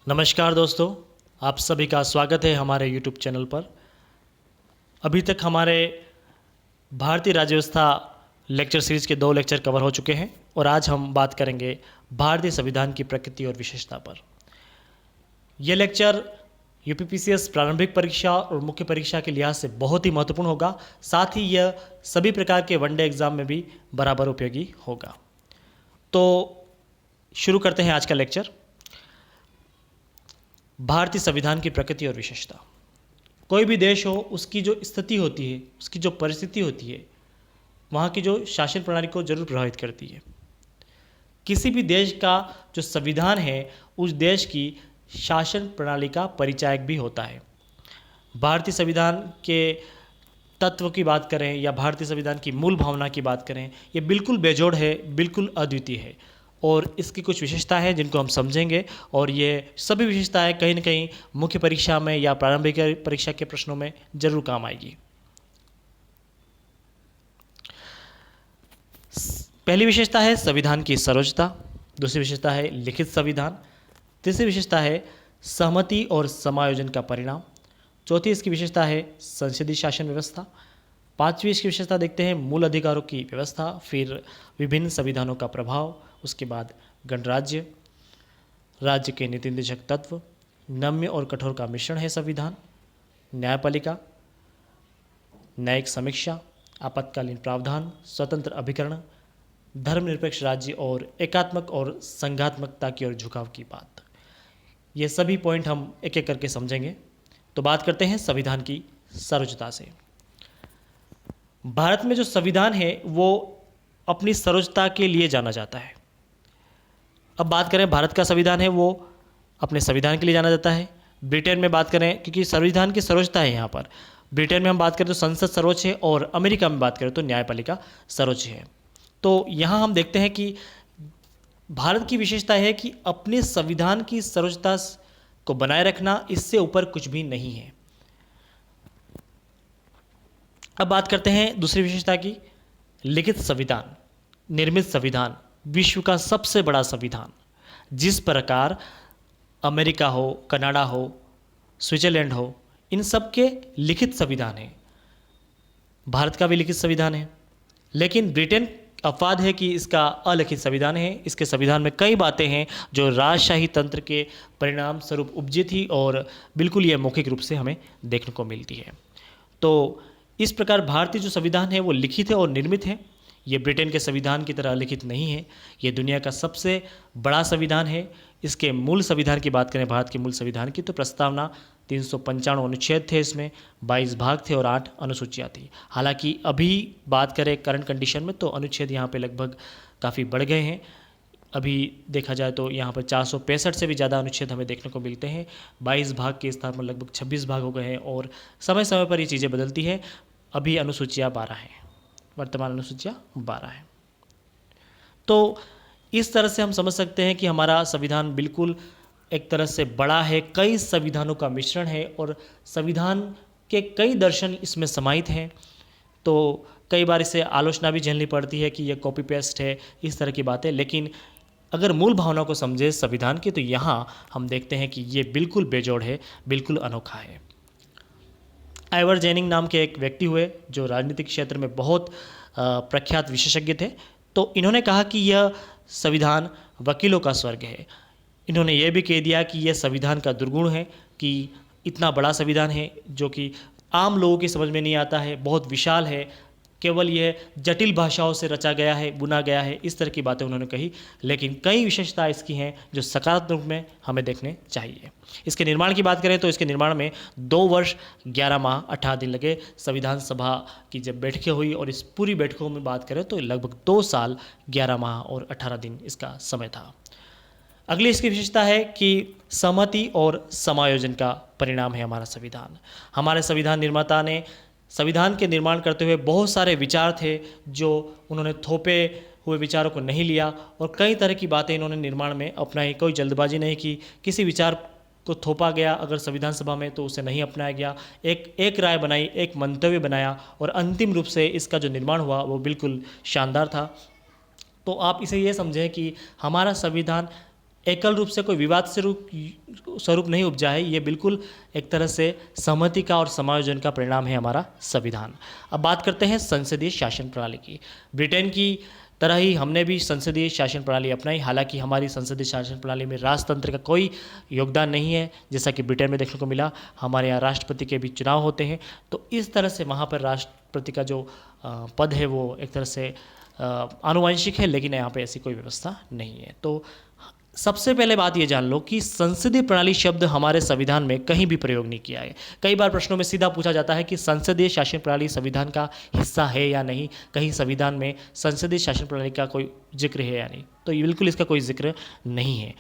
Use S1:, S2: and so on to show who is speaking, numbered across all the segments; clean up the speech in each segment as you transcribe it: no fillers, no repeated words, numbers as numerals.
S1: नमस्कार दोस्तों, आप सभी का स्वागत है हमारे यूट्यूब चैनल पर। अभी तक हमारे भारतीय राज्य व्यवस्था लेक्चर सीरीज के 2 लेक्चर कवर हो चुके हैं और आज हम बात करेंगे भारतीय संविधान की प्रकृति और विशेषता पर। यह लेक्चर यूपीपीसीएस प्रारंभिक परीक्षा और मुख्य परीक्षा के लिहाज से बहुत ही महत्वपूर्ण होगा। साथ ही यह सभी प्रकार के वनडे एग्जाम में भी बराबर उपयोगी होगा। तो शुरू करते हैं आज का लेक्चर। भारतीय संविधान की प्रकृति और विशेषता। कोई भी देश हो, उसकी जो स्थिति होती है, उसकी जो परिस्थिति होती है, वहाँ की जो शासन प्रणाली को जरूर प्रभावित करती है। किसी भी देश का जो संविधान है, उस देश की शासन प्रणाली का परिचायक भी होता है। भारतीय संविधान के तत्व की बात करें या भारतीय संविधान की मूल भावना की बात करें, ये बिल्कुल बेजोड़ है, बिल्कुल अद्वितीय है और इसकी कुछ विशेषता है जिनको हम समझेंगे। और ये सभी विशेषताएं कहीं न कहीं मुख्य परीक्षा में या प्रारंभिक परीक्षा के प्रश्नों में जरूर काम आएगी। पहली विशेषता है संविधान की सर्वोच्चता, दूसरी विशेषता है लिखित संविधान, तीसरी विशेषता है सहमति और समायोजन का परिणाम, चौथी इसकी विशेषता है संसदीय शासन व्यवस्था, पांचवी इसकी विशेषता देखते हैं मूल अधिकारों की व्यवस्था, फिर विभिन्न संविधानों का प्रभाव, उसके बाद गणराज्य, राज्य के नीति निर्देशक तत्व, नम्य और कठोर का मिश्रण है संविधान, न्यायपालिका, न्यायिक समीक्षा, आपातकालीन प्रावधान, स्वतंत्र अभिकरण, धर्मनिरपेक्ष राज्य और एकात्मक और संघात्मकता की ओर झुकाव की बात। ये सभी पॉइंट हम एक एक करके समझेंगे। तो बात करते हैं संविधान की सर्वोच्चता से। भारत में जो संविधान है वो अपनी सर्वोच्चता के लिए जाना जाता है। अब बात करें भारत का संविधान है, वो अपने संविधान के लिए जाना जाता है। ब्रिटेन में बात करें, क्योंकि संविधान की सर्वोच्चता है यहाँ पर, ब्रिटेन में हम बात करें तो संसद सर्वोच्च है और अमेरिका में बात करें तो न्यायपालिका सर्वोच्च है। तो यहाँ हम देखते हैं कि भारत की विशेषता है कि अपने संविधान की सर्वोच्चता को बनाए रखना, इससे ऊपर कुछ भी नहीं है। अब बात करते हैं दूसरी विशेषता की, लिखित संविधान, निर्मित संविधान, विश्व का सबसे बड़ा संविधान। जिस प्रकार अमेरिका हो, कनाडा हो, स्विट्जरलैंड हो, इन सब के लिखित संविधान है, भारत का भी लिखित संविधान है। लेकिन ब्रिटेन अपवाद है कि इसका अलिखित संविधान है। इसके संविधान में कई बातें हैं जो राजशाही तंत्र के परिणाम स्वरूप उपजी थी और बिल्कुल ये मौखिक रूप से हमें देखने को मिलती है। तो इस प्रकार भारतीय जो संविधान है वो लिखित है और निर्मित है। ये ब्रिटेन के संविधान की तरह लिखित नहीं है। ये दुनिया का सबसे बड़ा संविधान है। इसके मूल संविधान की बात करें, भारत के मूल संविधान की, तो प्रस्तावना 395 अनुच्छेद थे, इसमें 22 भाग थे और 8 अनुसूचियाँ थी। हालांकि अभी बात करें करंट कंडीशन में तो अनुच्छेद यहाँ पे लगभग काफ़ी बढ़ गए हैं। अभी देखा जाए तो यहाँ पर 465 से भी ज़्यादा अनुच्छेद हमें देखने को मिलते हैं। 22 भाग के स्थान पर लगभग 26 भाग हो गए हैं और समय समय पर ये चीज़ें बदलती हैं। अभी अनुसूचियाँ 12 हैं, वर्तमान अनुसूचियाँ 12 हैं। तो इस तरह से हम समझ सकते हैं कि हमारा संविधान बिल्कुल एक तरह से बड़ा है, कई संविधानों का मिश्रण है और संविधान के कई दर्शन इसमें समाहित हैं। तो कई बार इसे आलोचना भी झेलनी पड़ती है कि यह कॉपी पेस्ट है, इस तरह की बातें। लेकिन अगर मूल भावना को समझे संविधान की, तो यहाँ हम देखते हैं कि ये बिल्कुल बेजोड़ है, बिल्कुल अनोखा है। आइवर जेनिंग नाम के एक व्यक्ति हुए जो राजनीतिक क्षेत्र में बहुत प्रख्यात विशेषज्ञ थे। तो इन्होंने कहा कि यह संविधान वकीलों का स्वर्ग है। इन्होंने ये भी कह दिया कि यह संविधान का दुर्गुण है कि इतना बड़ा संविधान है जो कि आम लोगों की समझ में नहीं आता है, बहुत विशाल है, केवल यह जटिल भाषाओं से रचा गया है, बुना गया है, इस तरह की बातें उन्होंने कही। लेकिन कई विशेषताएं इसकी हैं जो सकारात्मक में हमें देखने चाहिए। इसके निर्माण की बात करें तो इसके निर्माण में 2 वर्ष 11 माह 18 दिन लगे। संविधान सभा की जब बैठकें हुई और इस पूरी बैठकों में बात करें तो लगभग 2 साल 11 माह और 18 दिन इसका समय था। अगली इसकी विशेषता है कि सहमति और समायोजन का परिणाम है हमारा संविधान। हमारे संविधान निर्माता ने संविधान के निर्माण करते हुए बहुत सारे विचार थे जो उन्होंने थोपे हुए विचारों को नहीं लिया और कई तरह की बातें इन्होंने निर्माण में अपनाई। कोई जल्दबाजी नहीं की, किसी विचार को थोपा गया अगर संविधान सभा में तो उसे नहीं अपनाया गया, एक राय बनाई, एक मंतव्य बनाया और अंतिम रूप से इसका जो निर्माण हुआ वो बिल्कुल शानदार था। तो आप इसे ये समझें कि हमारा संविधान एकल रूप से कोई विवाद से स्वरूप नहीं उपजा है, ये बिल्कुल एक तरह से सहमति का और समायोजन का परिणाम है हमारा संविधान। अब बात करते हैं संसदीय शासन प्रणाली की। ब्रिटेन की तरह ही हमने भी संसदीय शासन प्रणाली अपनाई। हालांकि हमारी संसदीय शासन प्रणाली में राजतंत्र का कोई योगदान नहीं है, जैसा कि ब्रिटेन में देखने को मिला। हमारे यहाँ राष्ट्रपति के भी चुनाव होते हैं, तो इस तरह से वहाँ पर राष्ट्रपति का जो पद है वो एक तरह से आनुवंशिक है, लेकिन यहाँ पे ऐसी कोई व्यवस्था नहीं है। तो सबसे पहले बात ये जान लो कि संसदीय प्रणाली शब्द हमारे संविधान में कहीं भी प्रयोग नहीं किया है। कई बार प्रश्नों में सीधा पूछा जाता है कि संसदीय शासन प्रणाली संविधान का हिस्सा है या नहीं, कहीं संविधान में संसदीय शासन प्रणाली का कोई जिक्र है या नहीं। तो ये बिल्कुल इसका कोई जिक्र नहीं है,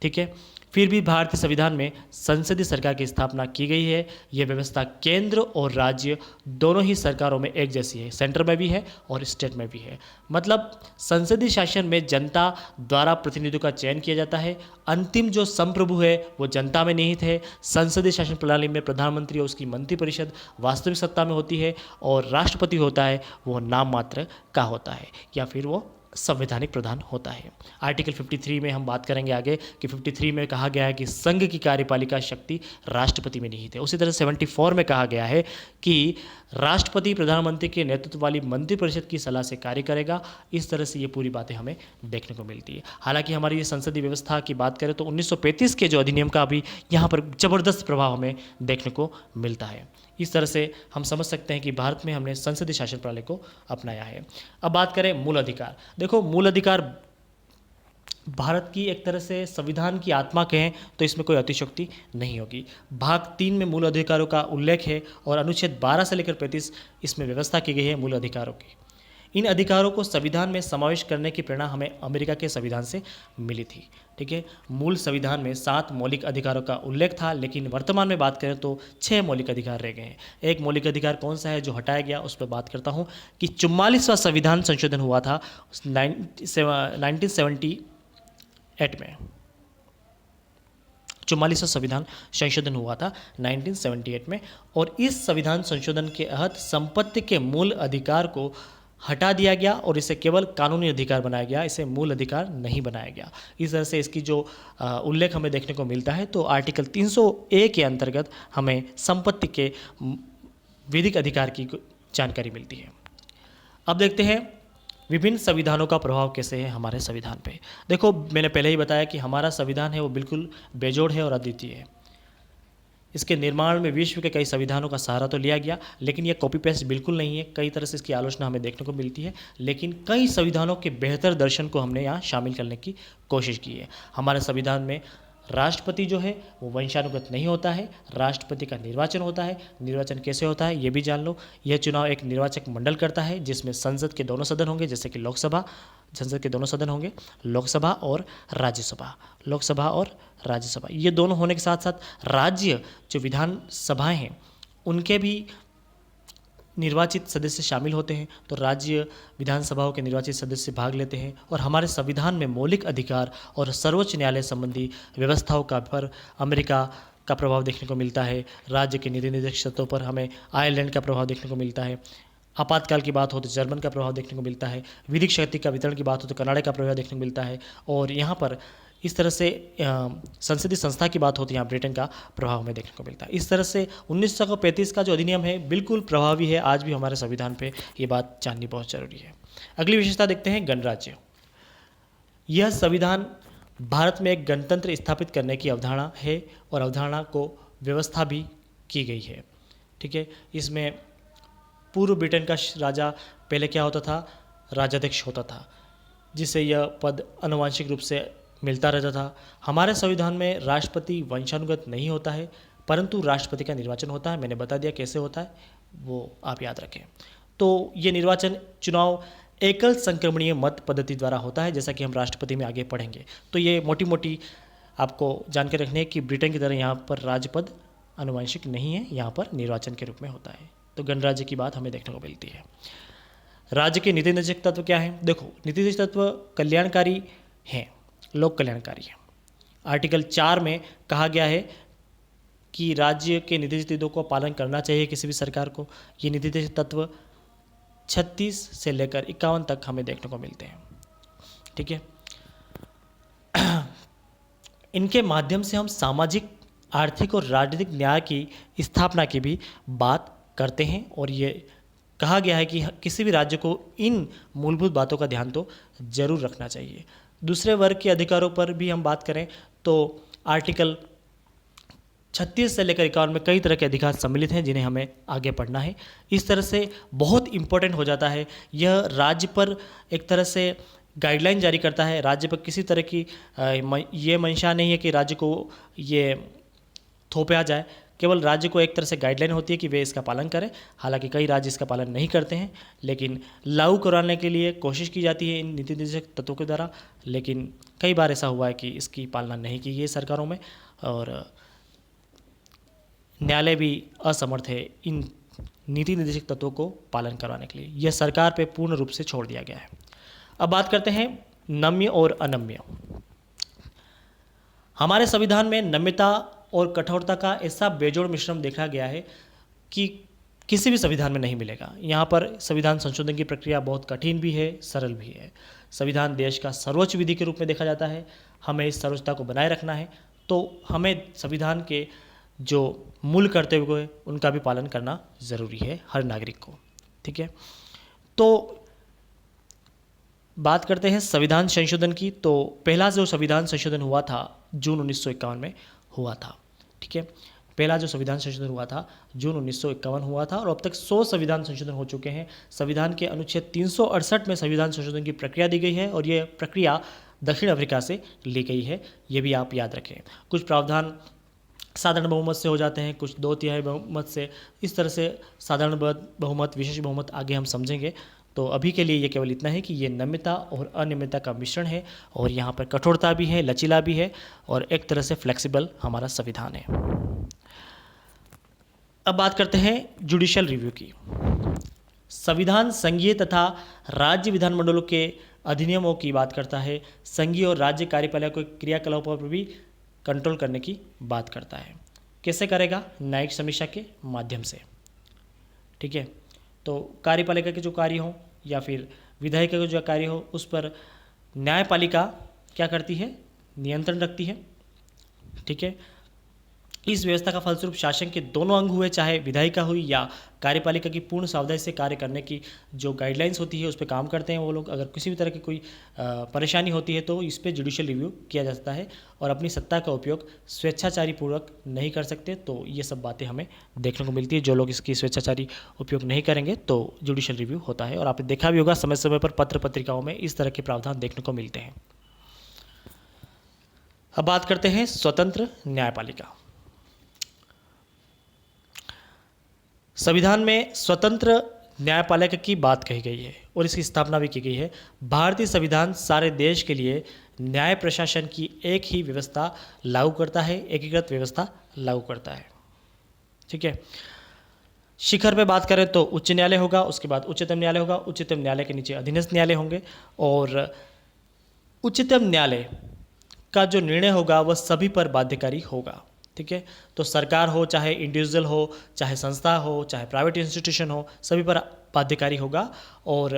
S1: ठीक है। फिर भी भारतीय संविधान में संसदीय सरकार की स्थापना की गई है। यह व्यवस्था केंद्र और राज्य दोनों ही सरकारों में एक जैसी है, सेंटर में भी है और स्टेट में भी है। मतलब संसदीय शासन में जनता द्वारा प्रतिनिधियों का चयन किया जाता है। अंतिम जो संप्रभु है वो जनता में निहित है। संसदीय शासन प्रणाली में प्रधानमंत्री और उसकी मंत्रिपरिषद वास्तविक सत्ता में होती है, और राष्ट्रपति होता है वो नाम मात्र का होता है, या फिर वो संवैधानिक प्रधान होता है। आर्टिकल 53 में हम बात करेंगे आगे कि 53 में कहा गया है कि संघ की कार्यपालिका शक्ति राष्ट्रपति में निहित है। उसी तरह 74 में कहा गया है कि राष्ट्रपति प्रधानमंत्री के नेतृत्व वाली मंत्रिपरिषद की सलाह से कार्य करेगा। इस तरह से ये पूरी बातें हमें देखने को मिलती है। हालांकि हमारी ये संसदीय व्यवस्था की बात करें तो 1935 के जो अधिनियम का भी यहाँ पर ज़बरदस्त प्रभाव हमें देखने को मिलता है। इस तरह से हम समझ सकते हैं कि भारत में हमने संसदीय शासन प्रणाली को अपनाया है। अब बात करें मूल अधिकार। देखो, मूल अधिकार भारत की एक तरह से संविधान की आत्मा कहें तो इसमें कोई अतिशयोक्ति नहीं होगी। भाग 3 में मूल अधिकारों का उल्लेख है और अनुच्छेद 12 से लेकर 35 इसमें व्यवस्था की गई है मूल अधिकारों की। इन अधिकारों को संविधान में समावेश करने की प्रेरणा हमें अमेरिका के संविधान से मिली थी, ठीक है। मूल संविधान में 7 मौलिक अधिकारों का उल्लेख था, लेकिन वर्तमान में बात करें तो 6 मौलिक अधिकार रह गए हैं। एक मौलिक अधिकार कौन सा है जो हटाया गया, उस पर बात करता हूँ कि 44वां संविधान संशोधन हुआ था 1978 में। 44वां संविधान संशोधन हुआ था 1978 में, और इस संविधान संशोधन के तहत संपत्ति के मूल अधिकार को हटा दिया गया और इसे केवल कानूनी अधिकार बनाया गया, इसे मूल अधिकार नहीं बनाया गया। इस तरह से इसकी जो उल्लेख हमें देखने को मिलता है तो आर्टिकल 300A के अंतर्गत हमें संपत्ति के विधिक अधिकार की जानकारी मिलती है। अब देखते हैं विभिन्न संविधानों का प्रभाव कैसे है हमारे संविधान पे। देखो, मैंने पहले ही बताया कि हमारा संविधान है वो बिल्कुल बेजोड़ है और अद्वितीय है। इसके निर्माण में विश्व के कई संविधानों का सहारा तो लिया गया, लेकिन यह कॉपी पेस्ट बिल्कुल नहीं है। कई तरह से इसकी आलोचना हमें देखने को मिलती है, लेकिन कई संविधानों के बेहतर दर्शन को हमने यहाँ शामिल करने की कोशिश की है। हमारे संविधान में राष्ट्रपति जो है वो वंशानुगत नहीं होता है, राष्ट्रपति का निर्वाचन होता है। निर्वाचन कैसे होता है ये भी जान लो। यह चुनाव एक निर्वाचक मंडल करता है जिसमें संसद के दोनों सदन होंगे, जैसे कि लोकसभा, संसद के दोनों सदन होंगे, लोकसभा और राज्यसभा। लोकसभा और राज्यसभा ये दोनों होने के साथ साथ राज्य जो विधानसभाएं हैं उनके भी निर्वाचित सदस्य शामिल होते हैं। तो राज्य विधानसभाओं के निर्वाचित सदस्य भाग लेते हैं, और हमारे संविधान में मौलिक अधिकार और सर्वोच्च न्यायालय संबंधी व्यवस्थाओं का पर अमेरिका का प्रभाव देखने को मिलता है। राज्य के नीति निर्देशक सतहों पर हमें आयरलैंड का प्रभाव देखने को मिलता है। आपातकाल की बात हो तो जर्मन का प्रभाव देखने को मिलता है। विधिक शक्ति का वितरण की बात हो तो कनाडा का प्रभाव देखने को मिलता है। और यहाँ पर इस तरह से संसदीय संस्था की बात होती है, यहाँ ब्रिटेन का प्रभाव हमें देखने को मिलता है। इस तरह से 1935 का जो अधिनियम है बिल्कुल प्रभावी है आज भी हमारे संविधान पे, ये बात जाननी बहुत जरूरी है। अगली विशेषता देखते हैं गणराज्य। यह संविधान भारत में एक गणतंत्र स्थापित करने की अवधारणा है और अवधारणा को व्यवस्था भी की गई है, ठीक है। इसमें पूर्व ब्रिटेन का राजा पहले क्या होता था, राजाध्यक्ष होता था, जिसे यह पद आनुवंशिक रूप से मिलता रहता था। हमारे संविधान में राष्ट्रपति वंशानुगत नहीं होता है, परंतु राष्ट्रपति का निर्वाचन होता है। मैंने बता दिया कैसे होता है, वो आप याद रखें। तो ये निर्वाचन चुनाव एकल संक्रमणीय मत पद्धति द्वारा होता है, जैसा कि हम राष्ट्रपति में आगे पढ़ेंगे। तो ये मोटी मोटी आपको जानकारी रखनी है कि ब्रिटेन की तरह यहाँ पर राज्यपद आनुवंशिक नहीं है, यहाँ पर निर्वाचन के रूप में होता है। तो गणराज्य की बात हमें देखने को मिलती है। राज्य के नीति निर्देशक तत्व क्या है? देखो, नीति निर्देशक तत्व कल्याणकारी हैं, लोक कल्याणकारी है। आर्टिकल 4 में कहा गया है कि राज्य के नीति निर्देशों को पालन करना चाहिए किसी भी सरकार को। ये नीति निर्देशक तत्व 36 से लेकर 51 तक हमें देखने को मिलते हैं, ठीक है। इनके माध्यम से हम सामाजिक, आर्थिक और राजनीतिक न्याय की स्थापना की भी बात करते हैं। और ये कहा गया है कि किसी भी राज्य को इन मूलभूत बातों का ध्यान तो जरूर रखना चाहिए। दूसरे वर्ग के अधिकारों पर भी हम बात करें तो आर्टिकल 36 से लेकर 51 में कई तरह के अधिकार सम्मिलित हैं जिन्हें हमें आगे पढ़ना है। इस तरह से बहुत इम्पोर्टेंट हो जाता है। यह राज्य पर एक तरह से गाइडलाइन जारी करता है। राज्य पर किसी तरह की ये मंशा नहीं है कि राज्य को ये थोपा जाए, केवल राज्य को एक तरह से गाइडलाइन होती है कि वे इसका पालन करें। हालांकि कई राज्य इसका पालन नहीं करते हैं, लेकिन लागू कराने के लिए कोशिश की जाती है इन नीति निर्देशक तत्वों के द्वारा। लेकिन कई बार ऐसा हुआ है कि इसकी पालना नहीं की गई सरकारों में, और न्यायालय भी असमर्थ है इन नीति निर्देशक तत्वों को पालन करवाने के लिए। यह सरकार पे पूर्ण रूप से छोड़ दिया गया है। अब बात करते हैं नम्य और अनम्य। हमारे संविधान में नम्यता और कठोरता का ऐसा बेजोड़ मिश्रण देखा गया है कि किसी भी संविधान में नहीं मिलेगा। यहाँ पर संविधान संशोधन की प्रक्रिया बहुत कठिन भी है, सरल भी है। संविधान देश का सर्वोच्च विधि के रूप में देखा जाता है। हमें इस सर्वोच्चता को बनाए रखना है, तो हमें संविधान के जो मूल कर्तव्य है उनका भी पालन करना ज़रूरी है हर नागरिक को। ठीक है, तो बात करते हैं संविधान संशोधन की। तो पहला जो संविधान संशोधन हुआ था जून 1951 में हुआ था। ठीक है, पहला जो संविधान संशोधन हुआ था जून 1951 हुआ था, और अब तक 100 संविधान संशोधन हो चुके हैं। संविधान के अनुच्छेद 368 में संविधान संशोधन की प्रक्रिया दी गई है, और ये प्रक्रिया दक्षिण अफ्रीका से ली गई है। ये भी आप याद रखें। कुछ प्रावधान साधारण बहुमत से हो जाते हैं, कुछ 2/3 बहुमत से। इस तरह से साधारण बहुमत, विशेष बहुमत आगे हम समझेंगे। तो अभी के लिए ये केवल इतना है कि ये नम्यता और अनियमितता का मिश्रण है, और यहाँ पर कठोरता भी है, लचीला भी है, और एक तरह से फ्लेक्सिबल हमारा संविधान है। अब बात करते हैं जुडिशियल रिव्यू की। संविधान संघीय तथा राज्य विधानमंडलों के अधिनियमों की बात करता है। संघीय और राज्य कार्यपालिका के क्रियाकलापों पर भी कंट्रोल करने की बात करता है। कैसे करेगा? न्यायिक समीक्षा के माध्यम से। ठीक है, तो कार्यपालिका के जो कार्य हो या फिर विधायिका के जो कार्य हो उस पर न्यायपालिका क्या करती है? नियंत्रण रखती है। ठीक है, इस व्यवस्था का फलस्वरूप शासन के दोनों अंग हुए, चाहे विधायिका हुई या कार्यपालिका की, पूर्ण सावधानी से कार्य करने की जो गाइडलाइंस होती है उस पर काम करते हैं वो लोग। अगर किसी भी तरह की कोई परेशानी होती है तो इस पर जुडिशियल रिव्यू किया जा सकता है, और अपनी सत्ता का उपयोग स्वेच्छाचारी पूर्वक नहीं कर सकते। तो ये सब बातें हमें देखने को मिलती है। जो लोग इसकी स्वेच्छाचारी उपयोग नहीं करेंगे तो जुडिशियल रिव्यू होता है। और आपने देखा भी होगा समय समय पर पत्र पत्रिकाओं में इस तरह के प्रावधान देखने को मिलते हैं। अब बात करते हैं स्वतंत्र न्यायपालिका। संविधान में स्वतंत्र न्यायपालिका की बात कही गई है और इसकी स्थापना भी की गई है। भारतीय संविधान सारे देश के लिए न्याय प्रशासन की एक ही व्यवस्था लागू करता है, एकीकृत व्यवस्था लागू करता है। ठीक है, शिखर पे बात करें तो उच्च न्यायालय होगा, उसके बाद उच्चतम न्यायालय होगा, उच्चतम न्यायालय के नीचे अधीनस्थ न्यायालय होंगे, और उच्चतम न्यायालय का जो निर्णय होगा वह सभी पर बाध्यकारी होगा। ठीक है, तो सरकार हो, चाहे इंडिविजुअल हो, चाहे संस्था हो, चाहे प्राइवेट इंस्टीट्यूशन हो, सभी पर बाध्यकारी होगा। और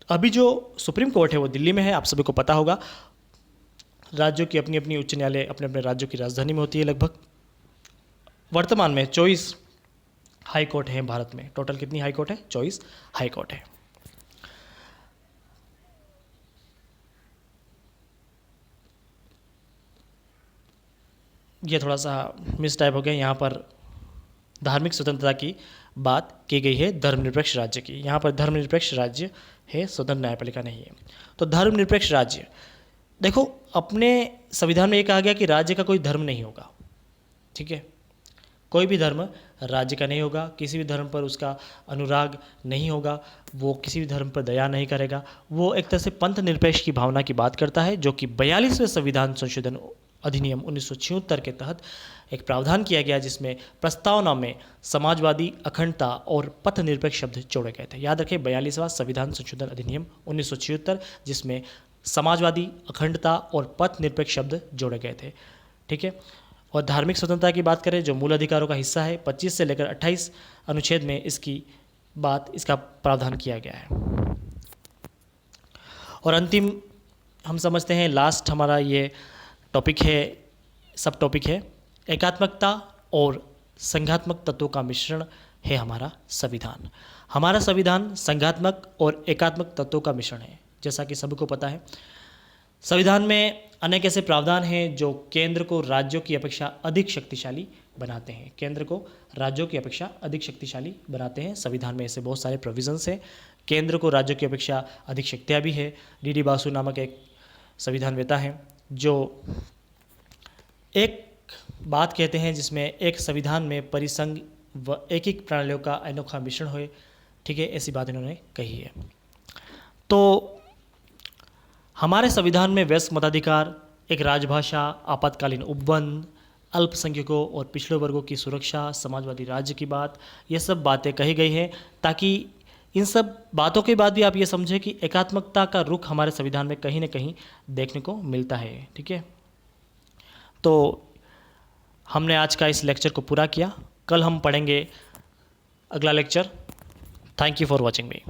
S1: अभी जो सुप्रीम कोर्ट है वो दिल्ली में है, आप सभी को पता होगा। राज्यों की अपनी अपनी उच्च न्यायालय अपने अपने राज्यों की राजधानी में होती है। लगभग वर्तमान में 24 हाई कोर्ट हैं भारत में। टोटल कितनी हाई कोर्ट है? 24 हाई कोर्ट है। ये थोड़ा सा मिस टाइप हो गया। यहाँ पर धार्मिक स्वतंत्रता की बात की गई है, धर्मनिरपेक्ष राज्य की। यहाँ पर धर्मनिरपेक्ष राज्य है, स्वतंत्र न्यायपालिका नहीं है। तो धर्मनिरपेक्ष राज्य, देखो अपने संविधान में ये कहा गया कि राज्य का कोई धर्म नहीं होगा। ठीक है, कोई भी धर्म राज्य का नहीं होगा, किसी भी धर्म पर उसका अनुराग नहीं होगा, वो किसी भी धर्म पर दया नहीं करेगा। वो एक तरह से पंथ निरपेक्ष की भावना की बात करता है, जो कि 42वें संविधान संशोधन अधिनियम 1976 के तहत एक प्रावधान किया गया, जिसमें प्रस्तावना में समाजवादी, अखंडता और पथ निरपेक्ष शब्द जोड़े गए थे। याद रखें, 42वां संविधान संशोधन अधिनियम 1976, जिसमें समाजवादी, अखंडता और पथ निरपेक्ष शब्द जोड़े गए थे। ठीक है, और धार्मिक स्वतंत्रता की बात करें जो मूल अधिकारों का हिस्सा है, 25 से लेकर 28 अनुच्छेद में इसका प्रावधान किया गया है। और अंतिम हम समझते हैं, लास्ट हमारा ये टॉपिक है सब टॉपिक है एकात्मकता और संघात्मक तत्वों का मिश्रण है हमारा संविधान। हमारा संविधान संघात्मक और एकात्मक तत्वों का मिश्रण है। जैसा कि सभी को पता है, संविधान में अनेक ऐसे प्रावधान हैं जो केंद्र को राज्यों की अपेक्षा अधिक शक्तिशाली बनाते हैं। केंद्र को राज्यों की अपेक्षा अधिक शक्तिशाली बनाते हैं। संविधान में ऐसे बहुत सारे प्रोविजंस हैं। केंद्र को राज्यों की अपेक्षा अधिक शक्तियाँ भी है। डी बासु नामक एक संविधानवेता हैं जो एक बात कहते हैं जिसमें एक संविधान में परिसंघ व एकीकृत प्रणालियों का अनोखा मिश्रण हो। ठीक है, ऐसी बात इन्होंने कही है। तो हमारे संविधान में वयस्क मताधिकार, एक राजभाषा, आपातकालीन उपबंध, अल्पसंख्यकों और पिछड़े वर्गों की सुरक्षा, समाजवादी राज्य की बात, ये सब बातें कही गई हैं ताकि इन सब बातों के बाद भी आप ये समझें कि एकात्मकता का रुख हमारे संविधान में कहीं ना कहीं देखने को मिलता है। ठीक है, तो हमने आज का इस लेक्चर को पूरा किया। कल हम पढ़ेंगे अगला lecture. Thank you for watching me.